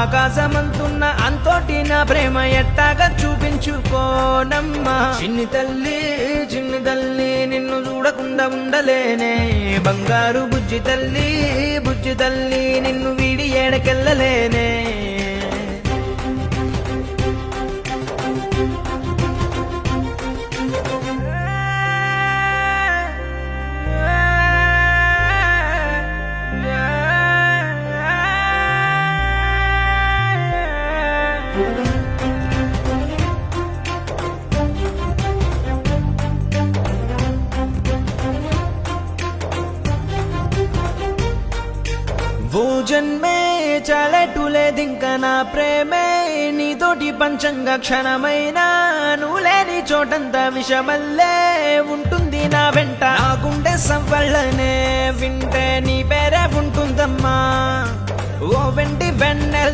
ఆకాశమంతున్న అంతోటి నా ప్రేమ ఎట్టాగా చూపించుకోనమ్మా చిన్ని తల్లి నిన్ను చూడకుండా ఉండలేనే బంగారు బుజ్జి తల్లి నిన్ను వీడి ఏడకెళ్ళలేనే ఓ జన్మే చాలెట్టులేదింక నా ప్రేమే నీతోటి పంచంగా క్షణమైనా నువ్వు లేని చోటంతా విషమల్లే ఉంటుంది నా వెంట నా గుండె సవ్వళ్ళనే వింటే నీ పేరే ఉంటుందమ్మా ఓ వెంటి వెన్నెల